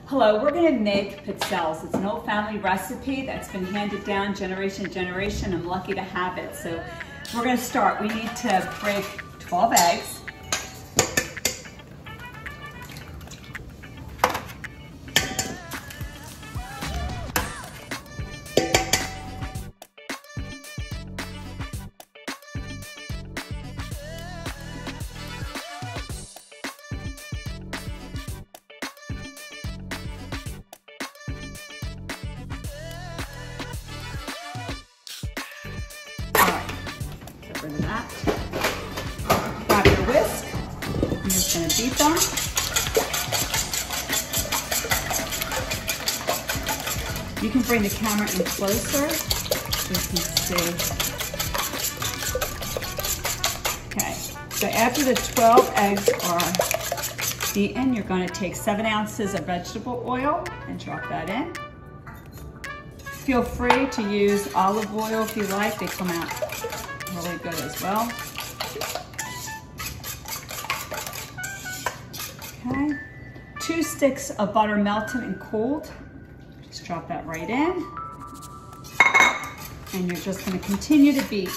Hello, we're going to make pizzelles. It's an old family recipe that's been handed down generation to generation. I'm lucky to have it. So we're going to start. We need to break 12 eggs. Get rid of that. Grab your whisk. I'm just going to beat them. You can bring the camera in closer so you can see. Okay, so after the 12 eggs are beaten, you're going to take 7 ounces of vegetable oil and drop that in. Feel free to use olive oil if you like. They come out really good as well. Okay, 2 sticks of butter melted and cooled. Just drop that right in. And you're just going to continue to beat.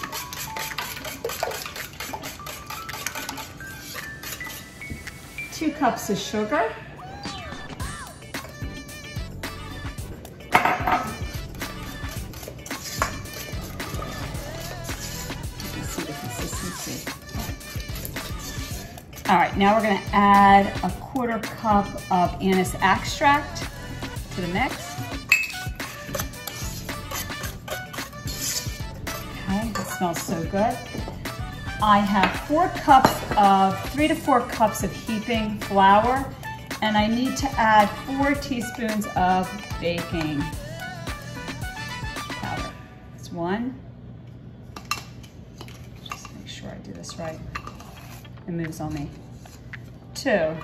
Two cups of sugar. All right, now we're gonna add a 1/4 cup of anise extract to the mix. Okay, that smells so good. I have 3 to 4 cups of heaping flour, and I need to add 4 teaspoons of baking powder. That's 1. Just make sure I do this right. It moves on me. 2,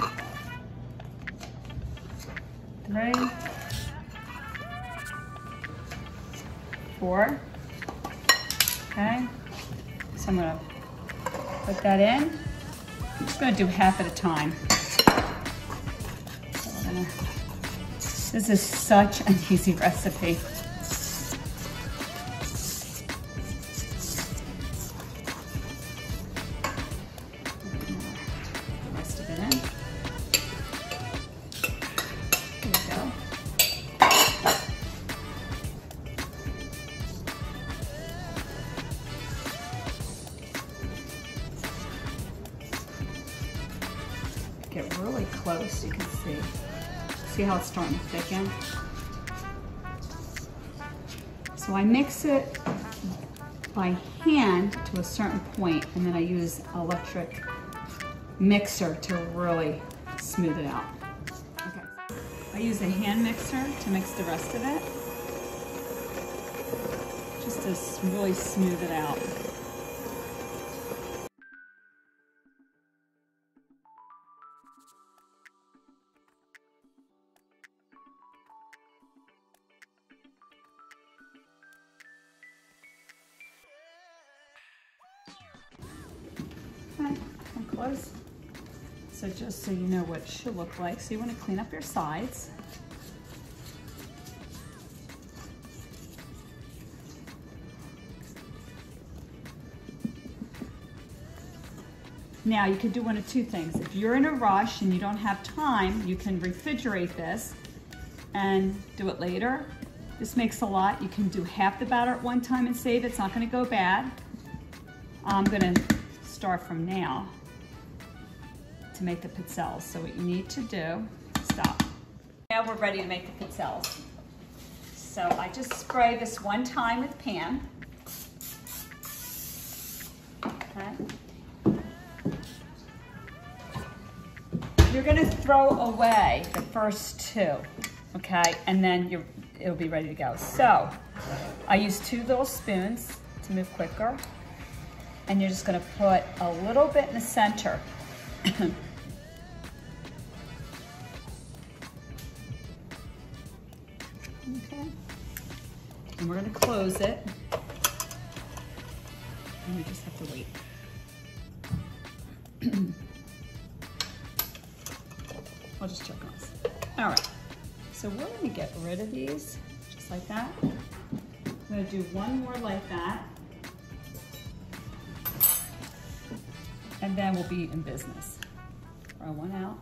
3, 4. Okay, so I'm gonna put that in. I'm just gonna do half at a time. This is such an easy recipe. Get really close, you can see. See how it's starting to thicken? So I mix it by hand to a certain point, and then I use an electric mixer to really smooth it out. Okay. I use a hand mixer to mix the rest of it, just to really smooth it out. Okay, I'm close. So just so you know what it should look like, so you want to clean up your sides. Now you can do one of 2 things. If you're in a rush and you don't have time, you can refrigerate this and do it later. This makes a lot. You can do half the batter at one time and save it. It's not going to go bad. I'm going to start from now to make the pizzelles. So what you need to do, stop. Now we're ready to make the pizzelles. So I just spray this one time with pan. Okay. You're gonna throw away the first 2, okay? And then it'll be ready to go. So I use 2 little spoons to move quicker. And you're just gonna put a little bit in the center. Okay. And we're gonna close it. And we just have to wait. I'll just check on this. All right. So we're gonna get rid of these, just like that. I'm gonna do one more like that. And then we'll be in business. Throw one out.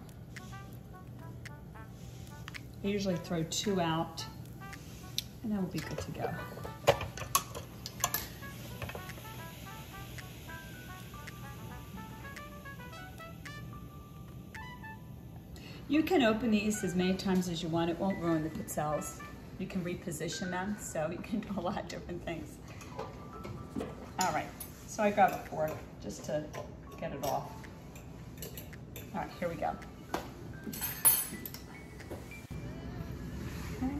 I usually throw 2 out, and then we'll be good to go. You can open these as many times as you want. It won't ruin the pizzelles. You can reposition them, so you can do a lot of different things. All right, so I grabbed a fork just to get it off. All right, here we go. Okay.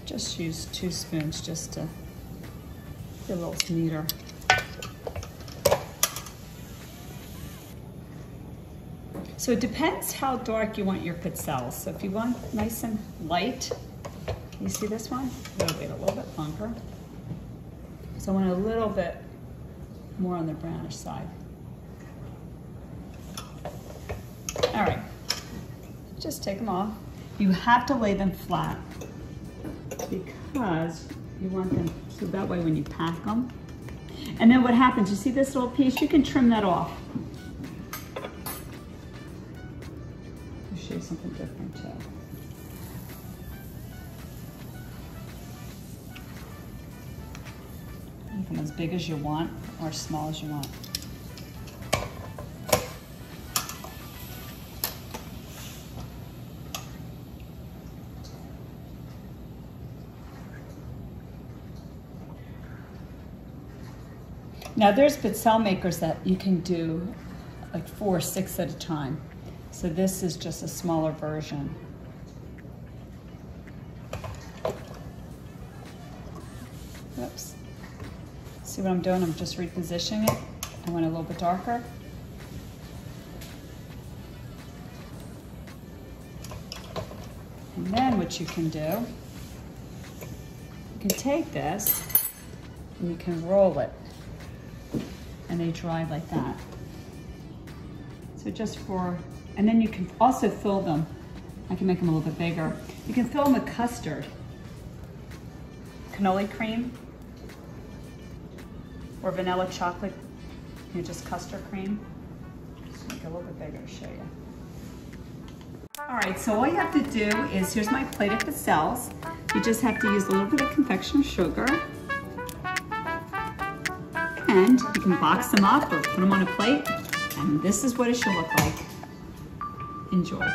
Just use 2 spoons just to get a little neater. So it depends how dark you want your pizzelles. So if you want nice and light, you see this one? I'm gonna wait a little bit longer. So I want a little bit more on the brownish side. All right, just take them off. You have to lay them flat because you want them, so that way when you pack them. And then what happens, you see this little piece? You can trim that off. Something different too. Make them as big as you want or as small as you want. Now there's pizzelle makers that you can do like 4 or 6 at a time. So this is just a smaller version. Oops. See what I'm doing? I'm just repositioning it. I want it a little bit darker. And then what you can do, you can take this and you can roll it. And they dry like that. So just for, and then you can also fill them. I can make them a little bit bigger. You can fill them with custard, cannoli cream, or vanilla chocolate, just custard cream. Just make it a little bit bigger to show you. All right, so all you have to do is, here's my plate of pizzelles. You just have to use a little bit of confectioner sugar. And you can box them up or put them on a plate. And this is what it should look like. Enjoy.